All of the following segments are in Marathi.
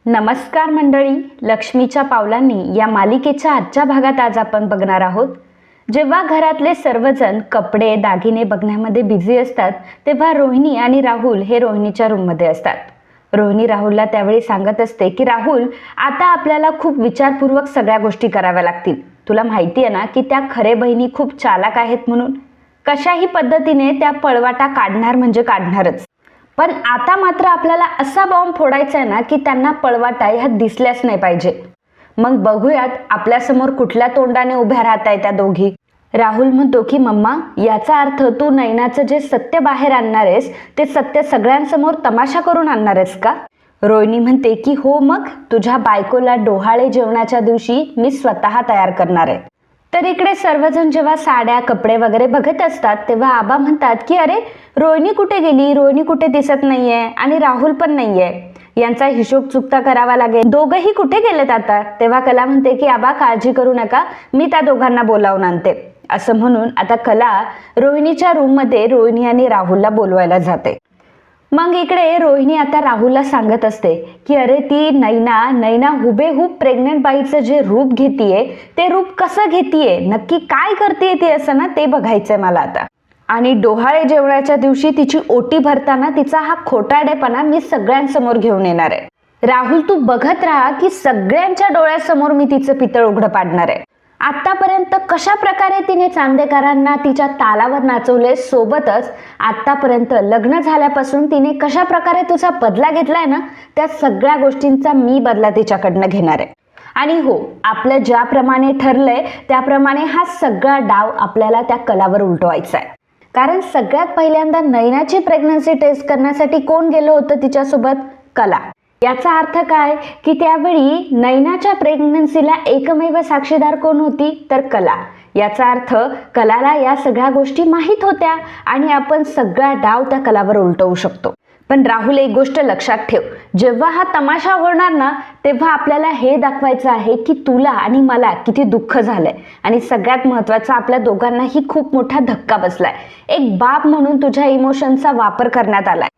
नमस्कार मंडळी, लक्ष्मीच्या पावलांनी या मालिकेच्या आजच्या भागात आज आपण बघणार आहोत. जेव्हा घरातले सर्वजण कपडे दागिने बघण्यामध्ये बिझी असतात तेव्हा रोहिणी आणि राहुल हे रोहिणीच्या रूममध्ये असतात. रोहिणी राहुलला त्यावेळी सांगत असते की राहुल, आता आपल्याला खूप विचारपूर्वक सगळ्या गोष्टी कराव्या लागतील. तुला माहिती आहे ना की त्या खरे बहिणी खूप चालाक आहेत म्हणून. कशाही पद्धतीने त्या पळवाटा काढणार म्हणजे काढणारच. पण आता मात्र आपल्याला असा बॉम्ब फोडायचा आहे ना की त्यांना पळवाटा ह्या दिसल्याच नाही पाहिजे. मग बघूयात आपल्यासमोर कुठल्या तोंडाने उभ्या राहत आहे त्या दोघी. राहुल म्हणतो की मम्मा, याचा अर्थ तू नैनाचं जे सत्य बाहेर आणणार आहेस ते सत्य सगळ्यांसमोर तमाशा करून आणणार आहेस का? रोहिणी म्हणते की हो, मग तुझ्या बायकोला डोहाळे जेवणाच्या दिवशी मी स्वतः तयार करणार आहे. तर इकडे सर्वजण जेव्हा साड्या कपडे वगैरे बघत असतात तेव्हा आबा म्हणतात की अरे, रोहिणी कुठे गेली? रोहिणी कुठे दिसत नाहीये आणि राहुल पण नाहीये. यांचा हिशोब चुकता करावा लागेल. दोघंही कुठे गेलेत आता? तेव्हा कला म्हणते की आबा, काळजी करू नका, मी त्या दोघांना बोलावून आणते. असं म्हणून आता कला रोहिणीच्या रूममध्ये रोहिणी आणि राहुलला बोलवायला जाते. मग इकडे रोहिणी आता राहुलला सांगत असते की अरे, ती नैना हुबेहूब प्रेग्नेंट बाईचं जे रूप घेतीये ते रूप कसं घेतीये, नक्की काय करते ती, असं ना ते बघायचंय मला आता. आणि डोहाळे जेवणाच्या दिवशी तिची ओटी भरताना तिचा हा खोटारडेपणा मी सगळ्यांसमोर घेऊन येणार आहे. राहुल, तू बघत राहा की सगळ्यांच्या डोळ्यासमोर मी तिचं पितळ उघडं पाडणार आहे. आतापर्यंत कशा प्रकारे तिने चांदेकरांना तिच्या तालावर नाचवले, सोबतच आतापर्यंत लग्न झाल्यापासून तिने कशा प्रकारे तुझा बदला घेतलाय ना, त्या सगळ्या गोष्टींचा मी बदला तिच्याकडनं घेणार आहे. आणि हो, आपलं ज्याप्रमाणे ठरलंय त्याप्रमाणे हा सगळा डाव आपल्याला त्या कलावर उलटवायचा आहे. कारण सगळ्यात पहिल्यांदा नैनाची प्रेग्नन्सी टेस्ट करण्यासाठी कोण गेलं होतं तिच्यासोबत? कला. याचा अर्थ काय की त्यावेळी नैनाच्या प्रेग्नन्सीला एकमेव साक्षीदार कोण होती? तर कला. याचा अर्थ कलाला या सगळ्या गोष्टी माहीत होत्या आणि आपण सगळा डाव त्या कलावर उलटवू शकतो. पण राहुल, एक गोष्ट लक्षात ठेव, जेव्हा हा तमाशा होणार ना तेव्हा आपल्याला हे दाखवायचं आहे की तुला आणि मला किती दुःख झालंय आणि सगळ्यात महत्त्वाचं, आपल्या दोघांनाही खूप मोठा धक्का बसलाय. एक बाप म्हणून तुझ्या इमोशनचा वापर करण्यात आलाय.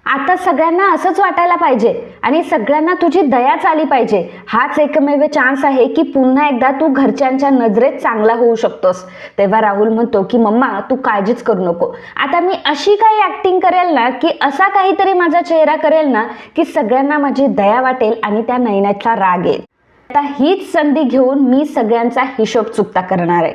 आता सगळ्यांना असंच वाटायला पाहिजे आणि सगळ्यांना तुझी दयाच आली पाहिजे. हाच एकमेव चान्स आहे की पुन्हा एकदा तू घरच्यांच्या नजरेत चांगला होऊ शकतोस. तेव्हा राहुल म्हणतो की मम्मा, तू काळजीच करू नको. आता मी अशी काही ऍक्टिंग करेल ना, की असा काहीतरी माझा चेहरा करेल ना की सगळ्यांना माझी दया वाटेल आणि त्या नैनाचा राग येईल. आता हीच संधी घेऊन मी सगळ्यांचा हिशोब चुकता करणार आहे.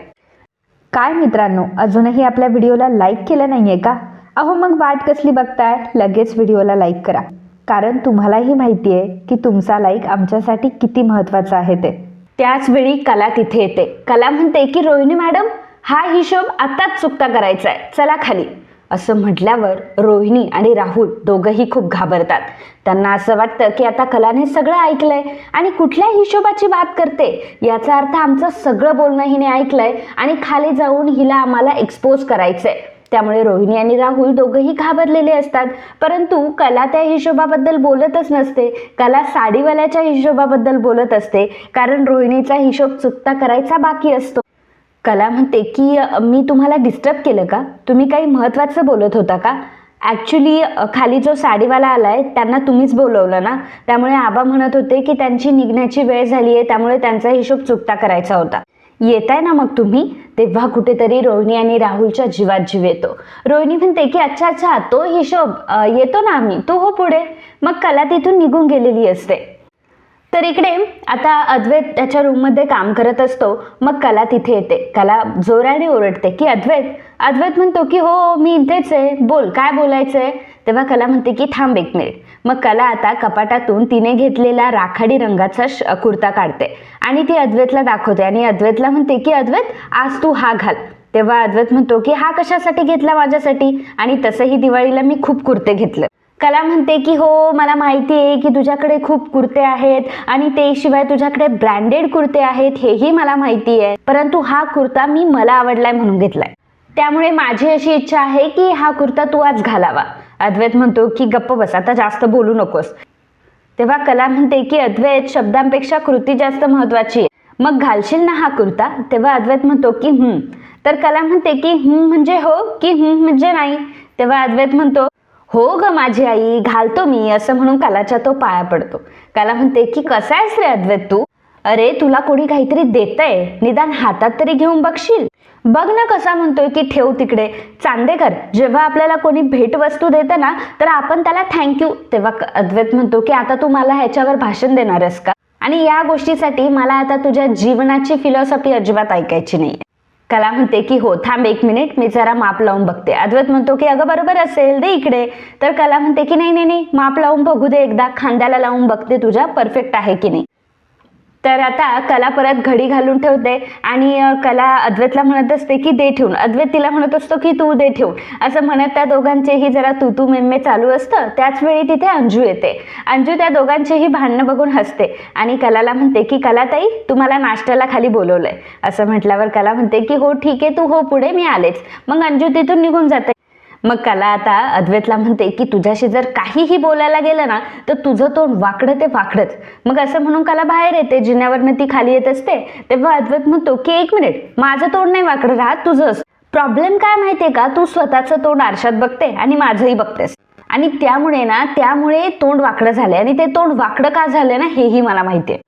काय मित्रांनो, अजूनही आपल्या व्हिडिओला लाईक केलं नाहीये का? अहो, मग वाट कसली बघताय? लगेच व्हिडिओला लाईक करा, कारण तुम्हालाही माहिती आहे की तुमचा लाईक आमच्यासाठी किती महत्त्वाचा आहे ते. त्याच वेळी कला तिथे येते. कला म्हणते की रोहिणी मॅडम, हा हिशोब आताच चुकता करायचा आहे, चला खाली. असं म्हटल्यावर रोहिणी आणि राहुल दोघंही खूप घाबरतात. त्यांना असं वाटतं की आता कलाने सगळं ऐकलंय आणि कुठल्या हिशोबाची बात करते, याचा अर्थ आमचं सगळं बोलणं हिने ऐकलंय आणि खाली जाऊन हिला आम्हाला एक्सपोज करायचंय. त्यामुळे रोहिणी आणि राहुल दोघंही घाबरलेले असतात. परंतु कला त्या हिशोबाबद्दल बोलतच नसते. कला साडीवाल्याच्या हिशोबाबद्दल बोलत असते, कारण रोहिणीचा हिशोब चुकता करायचा बाकी असतो. कला म्हणते की मी तुम्हाला डिस्टर्ब केलं का? तुम्ही काही महत्त्वाचं बोलत होता का? ॲक्च्युली खाली जो साडीवाला आलाय त्यांना तुम्हीच बोलवलं ना, त्यामुळे आबा म्हणत होते की त्यांची निघण्याची वेळ झाली आहे, त्यामुळे त्यांचा हिशोब चुकता करायचा होता. येताय ना मग तुम्ही? तेव्हा कुठेतरी रोहिणी आणि राहुलच्या जीवात जीव येतो. रोहिणी म्हणते की अच्छा अच्छा, तो हिशोब येतो ना आम्ही, तू हो पुढे. मग कला तिथून निघून गेलेली असते. तर इकडे आता अद्वैत त्याच्या रूममध्ये काम करत असतो. मग कला तिथे येते. कला जोराने ओरडते की अद्वैत. अद्वैत म्हणतो की हो, मी इथेच आहे, बोल, काय बोलायचंय? तेव्हा कला म्हणते की थांब एक मिनिट. मग कला आता कपाटातून तिने घेतलेला राखाडी रंगाचा कुर्ता काढते आणि ती अद्वैतला दाखवते आणि अद्वैतला म्हणते की अद्वैत, आज तू हा घाल. तेव्हा अद्वैत म्हणतो की हा कशासाठी घेतला? माझ्यासाठी. आणि तसंही दिवाळीला मी खूप कुर्ते घेतले. कला म्हणते की हो, मला माहिती आहे की तुझ्याकडे खूप कुर्ते आहेत आणि ते शिवाय तुझ्याकडे ब्रँडेड कुर्ते आहेत, हेही मला माहिती आहे. परंतु हा कुर्ता मी मला आवडलाय म्हणून घेतलाय, त्यामुळे माझी अशी इच्छा आहे की हा कुर्ता तू आज घालावा. अद्वैत म्हणतो की गप्प बस, आता जास्त बोलू नकोस. तेव्हा कला म्हणते की अद्वैत, शब्दांपेक्षा कृती जास्त महत्वाची आहे, मग घालशील ना हा कुर्ता? तेव्हा अद्वैत म्हणतो की तर कला म्हणते की म्हणजे हो की म्हणजे नाही? तेव्हा अद्वैत म्हणतो हो ग माझी आई, घालतो मी, असं म्हणून कलाच्या तो पाया पडतो. कला म्हणते की कसा आहेस रे अद्वैत तू? अरे तुला कोणी काहीतरी देतंय, निदान हातात तरी घेऊन बघशील. बघ ना कसा म्हणतोय की ठेव तिकडे. चांदेकर, जेव्हा आपल्याला कोणी भेटवस्तू देतं ना तर आपण त्याला थँक्यू, तेव्हा अद्वैत म्हणतो की आता तू मला ह्याच्यावर भाषण देणारस का? आणि या गोष्टीसाठी मला आता तुझ्या जीवनाची फिलॉसॉफी अजिबात ऐकायची नाही. कला म्हणते की हो थांब 1 मिनिट, मी जरा माप लावून बघते. अद्वैत म्हणतो की अगं बरोबर असेल, दे इकडे. तर कला म्हणते की नाही नाही नाही, माप लावून बघू दे एकदा, खांद्याला लावून बघते तुझ्या परफेक्ट आहे की नाही. तर आता कला परत घडी घालून ठेवते आणि कला अद्वैतला म्हणत असते की दे ठेवून. अद्वैत तिला म्हणत असतो की तू दे ठेवून, असं म्हणत त्या दोघांचेही जरा तू मेम्मे चालू असतं. त्याच वेळी तिथे अंजू येते. अंजू त्या दोघांचेही भांडणं बघून हसते आणि कलाला म्हणते की कलाताई, तुम्हाला नाश्त्याला खाली बोलवलंय. असं म्हटल्यावर कला म्हणते की हो ठीक आहे, तू हो पुढे, मी आलेच. मग अंजू तिथून निघून जाते. मग कला आता अद्वैतला म्हणते की तुझ्याशी जर काहीही बोलायला गेलं ना तर तुझं तोंड वाकडं ते वाकडंच. मग असं म्हणून कला बाहेर येते. जिन्यावरनं ती खाली येत असते तेव्हा अद्वैत म्हणतो की 1 मिनिट, माझं तोंड नाही वाकडं राहत, तुझंच. प्रॉब्लेम काय माहितीये का, तू स्वतःचं तोंड आरशात बघते आणि माझंही बघतेस आणि त्यामुळे तोंड वाकडं झालंय. आणि ते तोंड वाकडं का झालंय ना हेही मला माहितीये.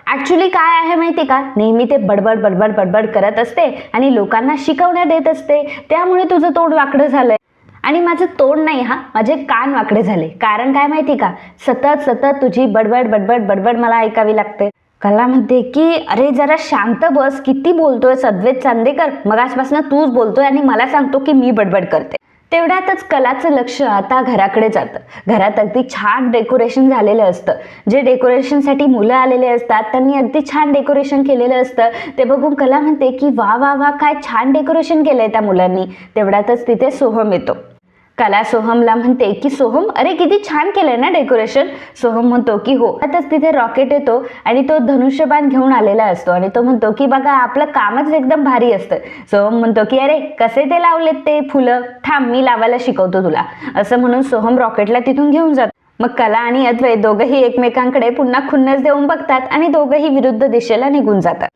ॲक्च्युली काय आहे माहिती का, नेहमी ते बडबड बडबड बडबड करत असते आणि लोकांना शिकवण्या देत असते, त्यामुळे तुझं तोंड वाकडं झालंय. आणि माझं तोंड नाही हा, माझे कान वाकडे झाले. कारण काय माहिती का, सतत सतत तुझी बडबड बडबड बडबड मला ऐकावी लागते. कला म्हणते की अरे जरा शांत बस, किती बोलतोय अद्वैत चांदेकर, मगासपासून तूच बोलतोय आणि मला सांगतो की मी बडबड करते. तेवढ्यातच कलाचं लक्ष आता घराकडे जातं. घरात अगदी छान डेकोरेशन झालेलं असतं. जे डेकोरेशनसाठी मुलं आलेले असतात त्यांनी अगदी छान डेकोरेशन केलेलं असतं. ते बघून कला म्हणते की वा वा वा, काय छान डेकोरेशन केलंय त्या मुलांनी. तेवढ्यातच तिथे सोहम येतो. कला सोहमला म्हणते की सोहम, अरे किती छान केलंय ना डेकोरेशन. सोहम म्हणतो की हो. आताच तिथे रॉकेट येतो आणि तो धनुष्यबाण घेऊन आलेला असतो आणि तो म्हणतो की बघा आपलं कामच एकदम भारी असतं. सोहम म्हणतो की अरे कसे ते लावलेत ते फुलं, थांब मी लावायला शिकवतो तुला. असं म्हणून सोहम रॉकेटला तिथून घेऊन जातो. मग कला आणि अद्वैत दोघंही एकमेकांकडे पुन्हा खुन्नस देऊन बघतात आणि दोघंही विरुद्ध दिशेला निघून जातात.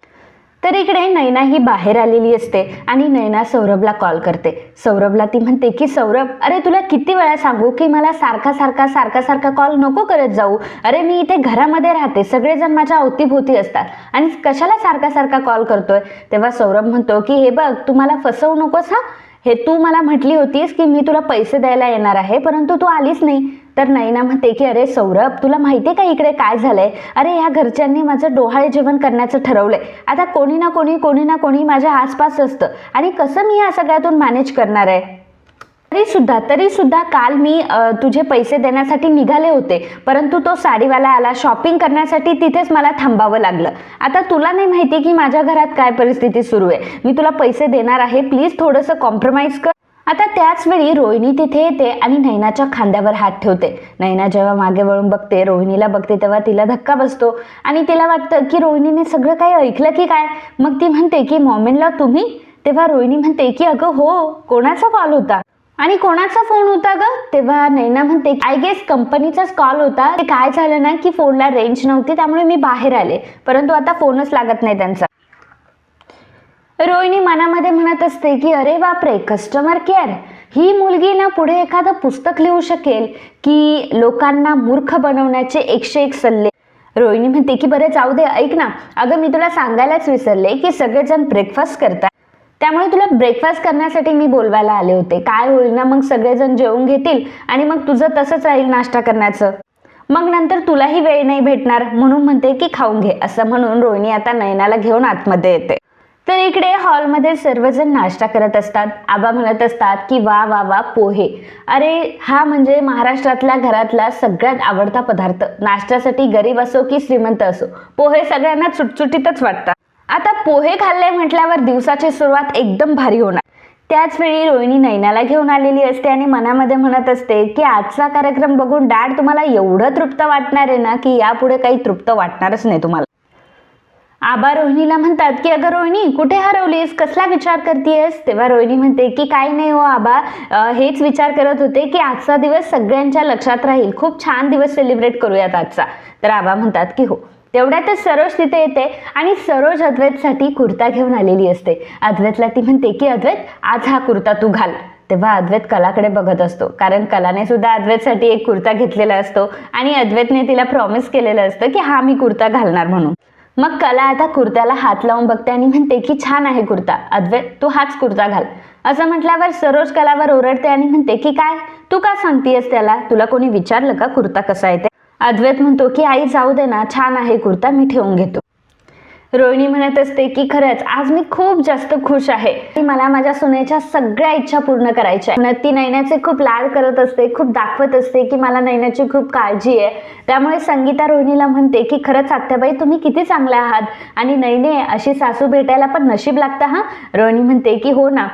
तर इकडे नैना ही बाहेर आलेली असते आणि नैना सौरभला कॉल करते. सौरभला ती म्हणते की सौरभ, अरे तुला किती वेळा सांगू की मला सारखा सारखा कॉल नको करत जाऊ. अरे मी इथे घरामध्ये राहते, सगळेजण माझ्या अवतीभोवती असतात आणि कशाला सारखा कॉल करतोय. तेव्हा सौरभ म्हणतो की हे बघ, तू मला फसवू नकोस हा. हे तू मला म्हटली होतीस की मी तुला पैसे द्यायला येणार आहे, परंतु तू आलीच नाही. तर नैना म्हणते की अरे सौरभ, तुला माहितीये का इकडे काय झालंय? अरे ह्या घरच्यांनी माझं डोहाळे जेवण करण्याचं ठरवलंय. आता कोणी ना कोणी माझ्या आसपास असतं आणि कसं मी या सगळ्यातून मॅनेज करणार आहे. तरी सुद्धा काल मी तुझे पैसे देण्यासाठी निघाले होते, परंतु तो साडीवाला आला, शॉपिंग करण्यासाठी तिथेच मला थांबावं लागलं. आता तुला नाही माहिती की माझ्या घरात काय परिस्थिती सुरू आहे. मी तुला पैसे देणार आहे, प्लीज थोडंसं कॉम्प्रोमाइज कर. आता त्याच वेळी रोहिणी तिथे येते आणि नैनाच्या खांद्यावर हात ठेवते. नैना जेव्हा मागे वळून बघते, रोहिणीला बघते, तेव्हा तिला धक्का बसतो आणि तिला वाटतं की रोहिणीने सगळं काही ऐकलं की काय. मग ती म्हणते की मॉमेनला तुम्ही? तेव्हा रोहिणी म्हणते की अगं हो, कोणाचा कॉल होता आणि कोणाचा फोन होता ग? तेव्हा नैना म्हणते आय गेस कंपनीचाच कॉल होता. ते काय झालं ना की फोनला रेंज नव्हती, त्यामुळे मी बाहेर आले, परंतु आता फोनच लागत नाही त्यांचा. रोहिणी मनामध्ये म्हणत असते की अरे बापरे, कस्टमर केअर, ही मुलगी ना पुढे एखादं पुस्तक लिहू शकेल की लोकांना मूर्ख बनवण्याचे 101 सल्ले. रोहिणी म्हणते की बरं जाऊ दे, ऐक ना, अगं मी तुला सांगायलाच विसरले की सगळेजण ब्रेकफास्ट करतात, त्यामुळे तुला ब्रेकफास्ट करण्यासाठी मी बोलवायला आले होते. काय होईल ना, मग सगळेजण जेवून घेतील आणि मग तुझं तसंच राहील नाश्ता करण्याचं, मग नंतर तुलाही वेळ नाही भेटणार, म्हणून म्हणते की खाऊन घे. असं म्हणून रोहिणी आता नैनाला घेऊन आतमध्ये येते. तर इकडे हॉलमध्ये सर्वजण नाश्ता करत असतात. आबा म्हणत असतात की वा वा वा, पोहे. अरे हा म्हणजे महाराष्ट्रातल्या घरातला सगळ्यात आवडता पदार्थ. नाश्त्यासाठी गरीब असो की श्रीमंत असो, पोहे सगळ्यांना चुटचुटीतच वाटतात. आता पोहे खाल्ले म्हटल्यावर दिवसाची सुरुवात एकदम भारी होणार. त्याच वेळी रोहिणी नैनाला घेऊन आलेली असते आणि मनामध्ये म्हणत असते की आजचा कार्यक्रम बघून डॅड तुम्हाला एवढं तृप्त वाटणार आहे ना की यापुढे काही तृप्त वाटणारच नाही तुम्हाला. आबा रोहिणीला म्हणतात की अगं रोहिणी, कुठे हरवलीस, कसला विचार करतेयस? तेव्हा रोहिणी म्हणते की काही नाही हो आबा, हेच विचार करत होते की आजचा दिवस सगळ्यांच्या लक्षात राहील, खूप छान दिवस सेलिब्रेट करूयात आजचा. तर आबा म्हणतात की हो. तेवढ्यातच सरोज तिथे येते आणि सरोज अद्वैतसाठी कुर्ता घेऊन आलेली असते. अद्वैतला ती म्हणते की अद्वैत, आज हा कुर्ता तू घाल. तेव्हा अद्वैत कलाकडे बघत असतो, कारण कलाने सुद्धा अद्वैतसाठी एक कुर्ता घेतलेला असतो आणि अद्वैतने तिला प्रॉमिस केलेलं असतं की हा मी कुर्ता घालणार म्हणून. मग कला आता कुर्त्याला हात लावून बघते आणि म्हणते की छान आहे कुर्ता, अद्वैत तू हाच कुर्ता घाल. असं म्हटल्यावर सरोज कलावर ओरडते आणि म्हणते की काय तू का सांगतेस त्याला, तुला कोणी विचारलं का कुर्ता कसा आहे ते. अद्वैत म्हणतो की आई जाऊ दे ना, छान आहे कुर्ता, मी ठेवून घेतो. रोहिणी म्हणत असते की खरंच आज मी खूप जास्त खुश आहे, मला माझ्या सुनेच्या सगळ्या इच्छा पूर्ण करायच्या आहेत. ती नैनाचे खूप लाड करत असते, खूप दाखवत असते की मला नैनाची खूप काळजी आहे. त्यामुळे संगीता रोहिणीला म्हणते की खरंच आत्याबाई तुम्ही किती चांगल्या आहात आणि नैने अशी सासू भेटायला पण नशीब लागतं हा. रोहिणी म्हणते की हो ना.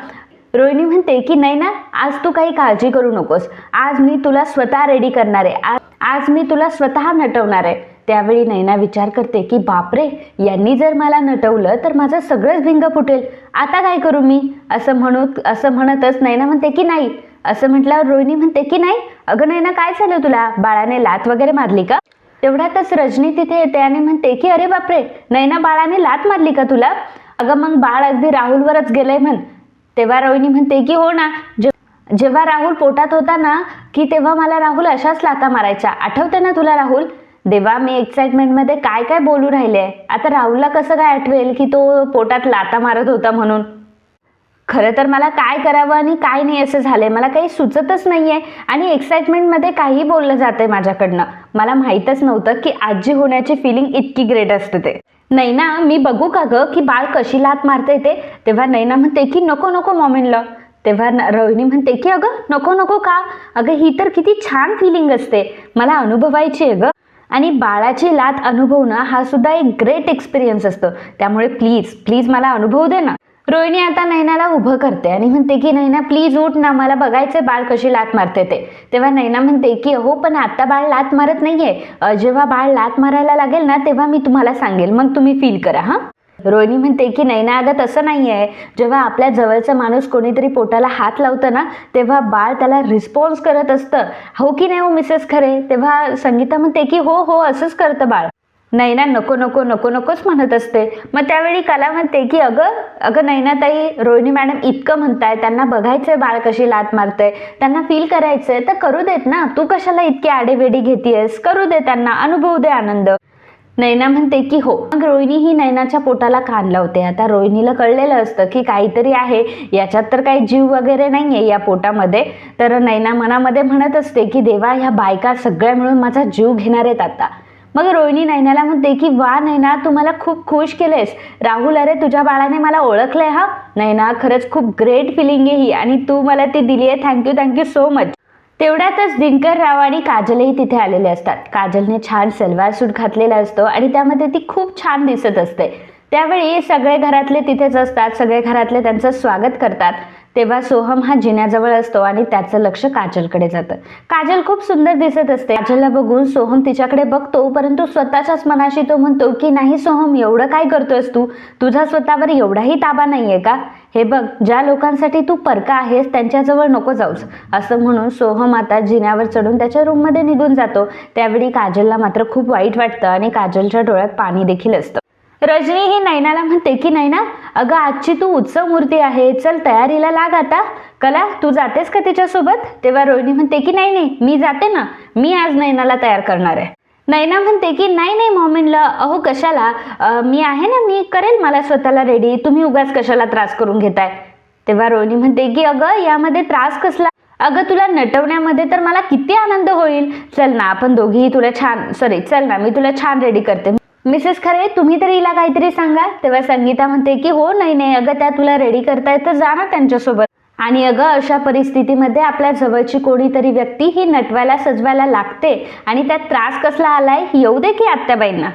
रोहिणी म्हणते की नैना आज तू काही काळजी करू नकोस, आज मी तुला स्वतः रेडी करणार आहे, आज मी तुला स्वतः नटवणार आहे. त्यावेळी नैना विचार करते की बापरे, यांनी जर मला नटवलं तर माझं सगळंच भिंग फुटेल, आता काय करू मी. असं म्हणतच नैना म्हणते की नाही. असं म्हटल्यावर रोहिणी म्हणते की नाही अगं नैना काय झालं तुला, बाळाने लात वगैरे मारली का. तेवढ्यातच रजनी तिथे येते आणि म्हणते की अरे बापरे नैना बाळाने लात मारली का तुला. अगं मग बाळ अगदी राहुलवरच गेलंय म्हण. तेव्हा रोहिणी म्हणते की हो ना, जेव्हा राहुल पोटात होता ना की तेव्हा मला राहुल अशाच लाता मारायचा, आठवते ना तुला राहुल. देवा मी एक्साइटमेंटमध्ये काय काय बोलू राहिले, आता राहुलला कसं काय आठवेल की तो पोटात लाता मारत होता म्हणून. खरं तर मला काय करावं आणि काय नाही असं झालंय, मला काही सुचतच नाहीये आणि एक्साइटमेंटमध्ये काही बोललं जातंय माझ्याकडनं. मला माहीतच नव्हतं की आजी होण्याची फिलिंग इतकी ग्रेट असते ते. नैना मी बघू का गं की बाळ कशी लात मारते ते. तेव्हा नैना म्हणते की नको नको मॉमेनला. तेव्हा रोहिणी म्हणते की अगं नको नको का, अगं ही तर किती छान फिलिंग असते, मला अनुभवायची आहे गं. आणि बाळाची लात अनुभवणं हा सुद्धा एक ग्रेट एक्सपिरियन्स असतो, त्यामुळे प्लीज प्लीज मला अनुभव दे ना. रोहिणी आता नैनाला उभं करते आणि म्हणते की नैना प्लीज उठ ना, मला बघायचंय बाळ कशी लात मारते ते. तेव्हा नैना म्हणते की हो पण आता बाळ लात मारत नाहीये, जेव्हा बाळ लात मारायला लागेल ना तेव्हा मी तुम्हाला सांगेल, मग तुम्ही फील करा हा. रोहिणी म्हणते की नैना अगं तसं नाही आहे, जेव्हा आपल्या जवळचा माणूस कोणीतरी पोटाला हात लावतं ना तेव्हा बाळ त्याला रिस्पॉन्स करत असतं, हो की नाही हो मिसेस खरे. तेव्हा संगीता म्हणते की हो हो असंच करतं बाळ. नैना नको नको नको नकोच म्हणत असते. मग त्यावेळी कला म्हणते की अगं नैनाताई रोहिणी मॅडम इतकं म्हणताय, त्यांना बघायचंय बाळ कशी लात मारतंय, त्यांना फील करायचंय तर करू देत ना, तू कशाला इतकी आडेवेडी घेतीयस, करू दे त्यांना, अनुभव दे आनंद. नैना म्हणते की हो. मग रोहिणी ही नैनाच्या पोटाला कान लावते. आता रोहिणीला कळलेलं असतं की काहीतरी आहे याच्यात, तर काही जीव वगैरे नाहीये या पोटामध्ये. तर नैना मनामध्ये म्हणत असते की देवा ह्या बायका सगळ्या मिळून माझा जीव घेणार आहेत आता. मग रोहिणी नैनाला म्हणते की वा नैना तू मला खूप खुश केलेस, राहुल अरे तुझ्या बाळाने मला ओळखलंय हा. नैना खरंच खूप ग्रेट फिलिंग आहे ही आणि तू मला ती दिली आहे, thank you so much. तेवढ्यातच Dinkar Rao आणि काजलही तिथे आलेले असतात. काजलने छान सलवार सूट घातलेला असतो आणि त्यामध्ये ती खूप छान दिसत असते. त्यावेळी सगळे घरातले तिथेच असतात, सगळे घरातले त्यांचं स्वागत करतात. तेव्हा सोहम हा जिन्याजवळ असतो आणि त्याचं लक्ष काजलकडे जातं. काजल खूप सुंदर दिसत असते. काजलला बघून सोहम तिच्याकडे बघतो, परंतु स्वतःच्याच मनाशी तो म्हणतो की नाही सोहम एवढं काय करतोयस तू, तुझा स्वतःवर एवढाही ताबा नाहीये का. हे बघ ज्या लोकांसाठी तू परका आहेस त्यांच्याजवळ नको जाऊस. असं म्हणून सोहम आता जिन्यावर चढून त्याच्या रूममध्ये निघून जातो. त्यावेळी काजलला मात्र खूप वाईट वाटतं आणि काजलच्या डोळ्यात पाणी देखील असतं. रजनी ही नैनाला म्हणते की नैना अगं आजची तू उत्सव मूर्ती आहे, चल तयारीला लाग आता. कला तू जातेस का तिच्यासोबत. तेव्हा रोहिणी म्हणते की नाही मी जाते ना, मी आज नैनाला तयार करणार आहे. नैना म्हणते की नाही मॉमेनला, अहो कशाला, मी आहे ना, मी करेल मला स्वतःला रेडी, तुम्ही उगाच कशाला त्रास करून घेताय. तेव्हा रोहिणी म्हणते की अगं यामध्ये त्रास कसला, अगं तुला नटवण्यामध्ये तर मला किती आनंद होईल, चल ना आपण दोघीही चल ना मी तुला छान रेडी करते. मिसेस खरे तुम्ही तरी हिला काहीतरी सांगा. तेव्हा संगीता म्हणते की हो नाही अगं त्या तुला रेडी करतायत तर जा ना त्यांच्यासोबत. आणि अगं अशा परिस्थितीमध्ये आपल्या जवळची कोणीतरी व्यक्ती ही नटवायला सजवायला लागते आणि त्यात त्रास कसला आलाय येऊ दे की आत्याबाईंना.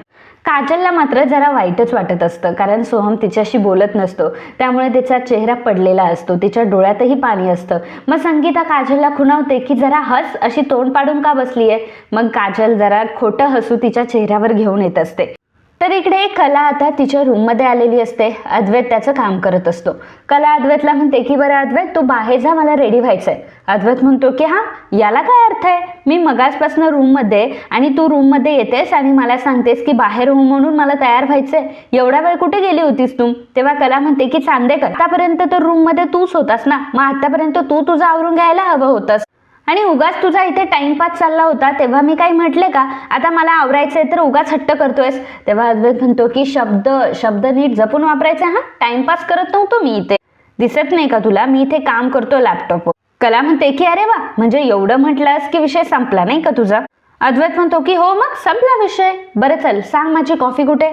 काजलला मात्र जरा वाईटच वाटत असतं, कारण सोहम तिच्याशी बोलत नसतो, त्यामुळे तिचा चेहरा पडलेला असतो, तिच्या डोळ्यातही पाणी असतं. मग संगीता काजलला खुणावते की जरा हस, अशी तोंड पाडून का बसलीये. मग काजल जरा खोटं हसू तिच्या चेहऱ्यावर घेऊन येत असते. तर इकडे कला आता तिच्या रूममध्ये आलेली असते. अद्वैत त्याचं काम करत असतो. कला अद्वैतला म्हणते की बरं अद्वैत तू बाहेर जा, मला रेडी व्हायचंय. अद्वैत म्हणतो की हां, याला काय अर्थ आहे? मी मगाचपासून रूममध्ये आणि तू रूममध्ये येतेस आणि मला सांगतेस की बाहेर हो म्हणून मला तयार व्हायचंय. एवढा वेळ कुठे गेली होतीस तू? तेव्हा कला म्हणते की चांदेकर, आतापर्यंत तर रूममध्ये तूच होतास ना, मग आतापर्यंत तू तुझं आवरून घ्यायला हवं होतंस आणि उगाच तुझा इथे टाइमपास चालला होता तेव्हा मी काही म्हटले का? आता मला आवरायचंय तर उगाच हट्ट करतोयस. तेव्हा अद्वैत म्हणतो की शब्द नीट जपून वापरायचे. हा, टाइमपास करत नव्हतो मी इथे, दिसत नाही का तुला? मी इथे काम करतो लॅपटॉपवर. कला म्हणते की अरे वा, म्हणजे एवढं म्हटलंस की विषय संपला नाही का तुझा? अद्वैत म्हणतो की हो, मग संपला विषय. बरं चल सांग, माझी कॉफी कुठे?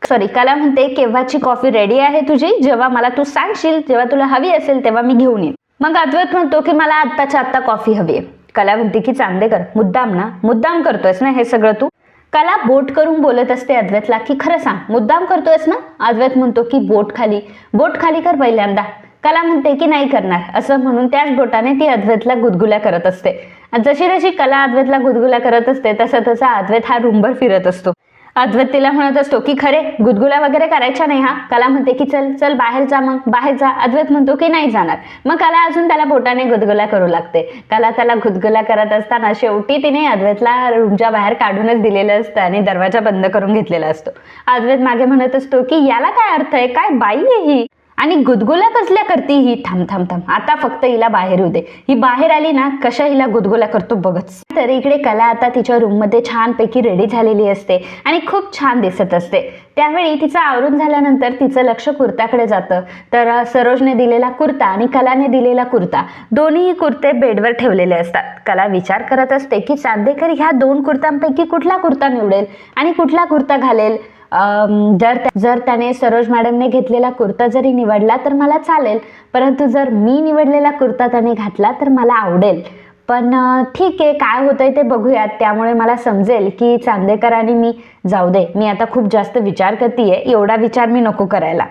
सॉरी, कला म्हणते केव्हाची कॉफी रेडी आहे तुझी? जेव्हा मला तू सांगशील, जेव्हा तुला हवी असेल तेव्हा मी घेऊन येईन. मग अद्वैत म्हणतो की मला आत्ताच्या आत्ता कॉफी हवी आहे. कला म्हणते की चांदेकर, मुद्दाम करतोयस ना हे सगळं तू? कला बोट करून बोलत असते अद्वैतला की खरं सांग, मुद्दाम करतोयस ना? अद्वैत म्हणतो की बोट खाली कर पहिल्यांदा. कला म्हणते की नाही करणार असं म्हणून त्याच बोटाने ती अद्वैतला गुदगुल्या करत असते. जशी कला अद्वैतला गुदगुल्या करत असते तसं अद्वैत हा रूमभर फिरत असतो. अद्वैत तिला म्हणत असतो की खरे गुदगुल्या वगैरे करायच्या नाही हा. कला म्हणते की चल बाहेर जा, मग बाहेर जा. अद्वैत म्हणतो की नाही जाणार. मग कला अजून त्याला बोटाने गुदगुल्या करू लागते. कला त्याला गुदगुल्या करत असताना शेवटी तिने अद्वैतला रूमच्या बाहेर काढूनच दिलेलं असतं आणि दरवाजा बंद करून घेतलेला असतो. अद्वैत मागे म्हणत असतो की याला काय अर्थ आहे? काय बाई आहे ही? आणि गुदगुल्या कसल्या करती ही? थांब, आता फक्त हिला बाहेर येऊ दे. ही बाहेर आली ना, कशा हिला गुदगुल्या करतो बघच. तर इकडे कला आता तिच्या रूममध्ये छानपैकी रेडी झालेली असते आणि खूप छान दिसत असते. त्यावेळी तिचं आवरून झाल्यानंतर तिचं लक्ष कुर्त्याकडे जातं. तर सरोजने दिलेला कुर्ता आणि कलाने दिलेला कुर्ता, दोन्ही कुर्ते बेडवर ठेवलेले असतात. कला विचार करत असते की चांदेकर ह्या दोन कुर्त्यांपैकी कुठला कुर्ता निवडेल आणि कुठला कुर्ता घालेल. जर त्याने सरोज मॅडमने घेतलेला कुर्ता जरी निवडला तर मला चालेल, परंतु जर मी निवडलेला कुर्ता त्याने घातला तर मला आवडेल. पण ठीक आहे, काय होतंय ते बघूयात. त्यामुळे मला समजेल की चांदेकर आणि मी, जाऊ दे, मी आता खूप जास्त विचार करतेय, एवढा विचार मी नको करायला.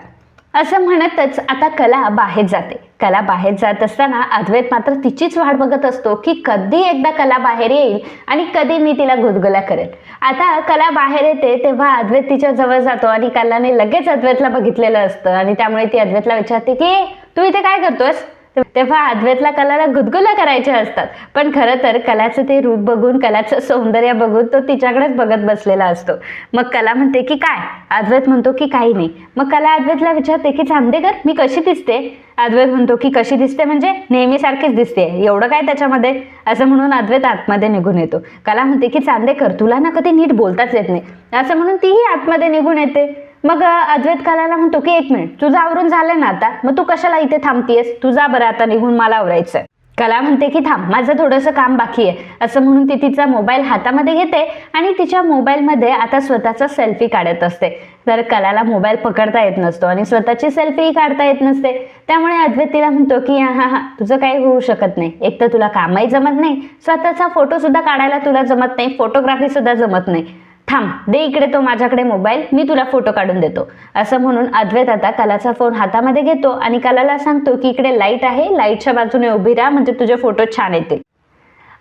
असं म्हणतच आता कला बाहेर जाते. कला बाहेर जात असताना अद्वैत मात्र तिचीच वाट बघत असतो की कधी एकदा कला बाहेर येईल आणि कधी मी तिला गुदगुल्या करेल. आता कला बाहेर येते तेव्हा अद्वैत तिच्या जवळ जातो आणि कलाने लगेच अद्वैतला बघितलेलं असतं आणि त्यामुळे ती अद्वैतला विचारते की तू इथे काय करतोस? तेव्हा अद्वैतला कलाला गुदगुल्या करायच्या असतात, पण खरं तर कलाचं ते रूप बघून, कलाचं सौंदर्य बघून तो तिच्याकडेच बघत बसलेला असतो. मग कला म्हणते की काय? अद्वैत म्हणतो की काही नाही. मग कला अद्वैतला विचारते की चांदेकर, मी कशी दिसते? अद्वैत म्हणतो की कशी दिसते म्हणजे नेहमीसारखीच दिसते, एवढं काय त्याच्यामध्ये? असं म्हणून अद्वैत आतमध्ये निघून येतो. कला म्हणते की चांदेकर, तुला ना कधी नीट बोलताच येत नाही, असं म्हणून तीही आतमध्ये निघून येते. मग अद्वैत कलाला म्हणतो की एक मिनिट, तुझं आवरून झालं ना आता, मग तू कशाला इथे थांबतीयस? तू जा बरं आता निघून, मला आवरायचंय. कला म्हणते की थांब, माझं थोडंसं काम बाकी आहे. असं म्हणून ती तिचा मोबाईल हातामध्ये घेते आणि तिच्या मोबाईलमध्ये आता स्वतःचा सेल्फी काढत असते. तर कलाला मोबाईल पकडता येत नसतो आणि स्वतःची सेल्फी काढता येत नसते. त्यामुळे अद्वैत तिला म्हणतो की हा तुझं काही होऊ शकत नाही. एक तर तुला कामही जमत नाही, स्वतःचा फोटो सुद्धा काढायला तुला जमत नाही, फोटोग्राफी सुद्धा जमत नाही. थांब, दे इकडे तो माझ्याकडे मोबाईल, मी तुला फोटो काढून देतो. असं म्हणून अद्वैत आता कलाचा फोन हातामध्ये घेतो आणि कलाला सांगतो की इकडे लाईट आहे, लाईटच्या बाजूने उभी राहा, म्हणजे तुझे फोटो छान येतील.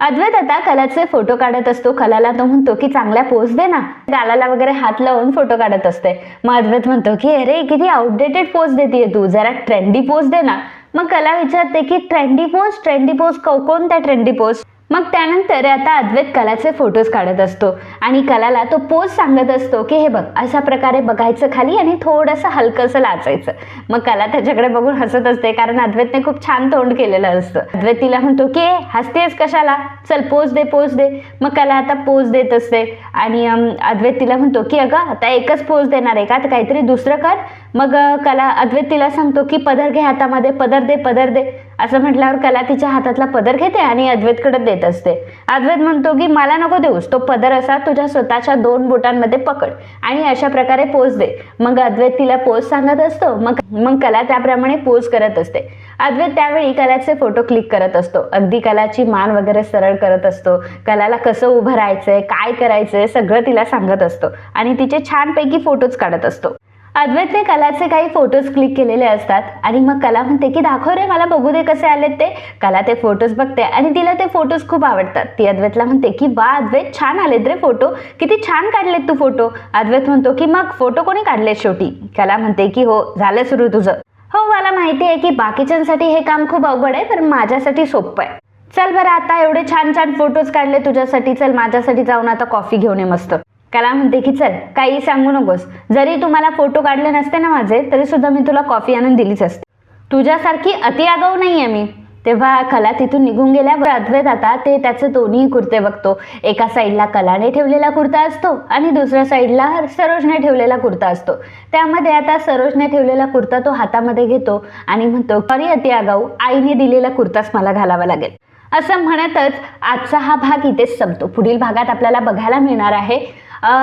अद्वैत आता कलाचे फोटो काढत असतो. कलाला तो म्हणतो की चांगल्या पोज दे ना. गालाला वगैरे हात लावून फोटो काढत असते. मग अद्वैत म्हणतो की अरे किती आउटडेटेड पोज देतेय तू, जरा ट्रेंडी पोज दे ना. मग कला विचारते की ट्रेंडी पोज कोणत्या ट्रेंडी पोज? मग त्यानंतर आता अद्वैत कलाचे फोटोज काढत असतो आणि कलाला तो पोज सांगत असतो की हे बघ, अशा प्रकारे बघायचं खाली आणि थोडंसं हलकंसं लाचायचं. मग कला त्याच्याकडे बघून हसत असते, कारण अद्वैतने खूप छान तोंड केलेलं असतं. अद्वैत तिला म्हणतो की हसतेस कशाला, चल पोज दे. मग कला आता पोज देत असते आणि अद्वैत तिला म्हणतो की अगं आता एकच पोज देणार आहे का, तर काहीतरी दुसरं कर. मग अद्वैत तिला सांगतो की पदर घे हातामध्ये, पदर दे. असं म्हटल्यावर कला तिच्या हातातला पदर घेते आणि अद्वैतकडे देत असते. अद्वैत म्हणतो की मला नको देऊस, तो पदर असा तुझ्या स्वतःच्या 2 बोटांमध्ये पकड आणि अशा प्रकारे पोज दे. मग अद्वैत तिला पोज सांगत असतो. मग कला त्याप्रमाणे पोज करत असते. अद्वैत त्यावेळी कलाचे फोटो क्लिक करत असतो. अगदी कलाची मान वगैरे सरळ करत असतो. कलाला कसं उभं राहायचंय, काय करायचंय सगळं तिला सांगत असतो आणि तिचे छानपैकी फोटोज काढत असतो. अद्वैतने कलाचे काही फोटोज क्लिक केलेले असतात आणि मग कला म्हणते की दाखव रे, मला बघू दे कसे आलेत ते. कला ते फोटोज बघते आणि तिला ते फोटोज खूप आवडतात. ती अद्वैतला म्हणते की वा अद्वैत, छान आलेत रे फोटो, किती छान काढलेत तू फोटो. अद्वैत म्हणतो की मग फोटो कोणी काढले शेवटी. कला म्हणते की हो, झालं सुरू तुझं. हो, मला माहिती आहे की बाकीच्यांसाठी हे काम खूप अवघड आहे, पण माझ्यासाठी सोपं आहे. चल बरं, आता एवढे छान छान फोटोज काढले तुझ्यासाठी, चल माझ्यासाठी जाऊन आता कॉफी घेऊन ये मस्त. कला म्हणते की चल, काही सांगू नकोस, जरी तुम्हाला फोटो काढले नसते ना माझे, तरी सुद्धा मी तुला कॉफी आणून दिलीच असते. तुझ्यासारखी अति आगाऊ नाही आहे मी. तेव्हा कला तिथून निघून गेल्यावर अद्वैत आता ते त्याचे दोन्ही कुर्ते बघतो. एका साईडला कलाने ठेवलेला कुर्ता असतो आणि दुसऱ्या साईडला सरोजने ठेवलेला कुर्ता असतो. त्यामध्ये आता सरोजने ठेवलेला कुर्ता तो हातामध्ये घेतो आणि म्हणतो, अरे अति आगाऊ, आईने दिलेला कुर्ताच मला घालावा लागेल. असं म्हणतच आजचा हा भाग इथेच संपतो. पुढील भागात आपल्याला बघायला मिळणार आहे,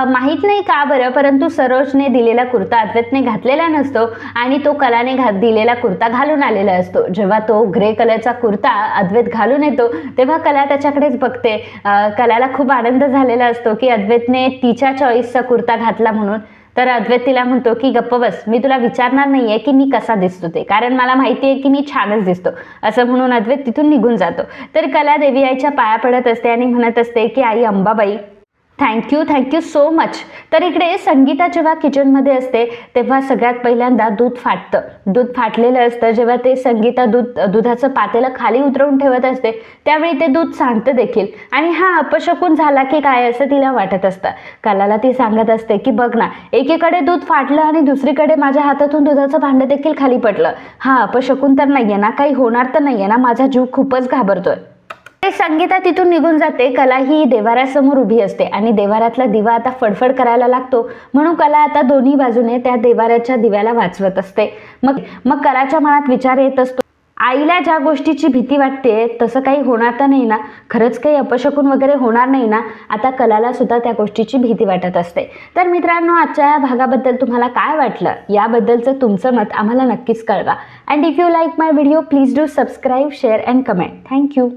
माहीत नाही का बरं, परंतु सरोजने दिलेला कुर्ता अद्वैतने घातलेला नसतो आणि तो कलाने दिलेला कुर्ता घालून आलेला असतो. जेव्हा तो ग्रे कलरचा कुर्ता अद्वैत घालून येतो तेव्हा कला त्याच्याकडेच बघते. कलाला खूप आनंद झालेला असतो की अद्वैतने तिच्या चॉईसचा कुर्ता घातला म्हणून. तर अद्वैत तिला म्हणतो की गप्प बस, मी तुला विचारणार नाही आहे की मी कसा दिसतो ते, कारण मला माहिती आहे की मी छानच दिसतो. असं म्हणून अद्वैत तिथून निघून जातो. तर कला देवी आईच्या पाया पडत असते आणि म्हणत असते की आई अंबाबाई, थँक्यू सो मच. तर इकडे संगीता जेव्हा किचनमध्ये असते तेव्हा सगळ्यात पहिल्यांदा दूध फाटतं. दूध फाटलेलं असतं. जेव्हा ते संगीता दुधाचं पातेलं खाली उतरवून ठेवत असते त्यावेळी ते दूध सांडतं देखील आणि हा अपशकुन झाला की काय असं तिला वाटत असतं. कलाला ती सांगत असते की बघ ना, एकीकडे दूध फाटलं आणि दुसरीकडे माझ्या हातातून दुधाचं भांडं देखील खाली पडलं. हा अपशकुन तर नाहीये ना, काही होणार तर नाहीये ना, माझा जीव खूपच घाबरतोय. संगीता तिथून निघून जाते. कला ही देवाऱ्यासमोर उभी असते आणि देवाऱ्यातला दिवा आता फडफड करायला लागतो, म्हणून कला आता दोन्ही बाजूने त्या देवाऱ्याच्या दिव्याला वाचवत असते. मग कलाच्या मनात विचार येत असतो, आईला ज्या गोष्टीची भीती वाटते तसं काही होणार तर नाही ना, खरंच काही अपशकुन वगैरे होणार नाही ना. आता कलाला सुद्धा त्या गोष्टीची भीती वाटत असते. तर मित्रांनो, आजच्या या भागाबद्दल तुम्हाला काय वाटलं याबद्दलचं तुमचं मत आम्हाला नक्कीच कळवा. And if you like my video please do subscribe, share and comment. Thank you.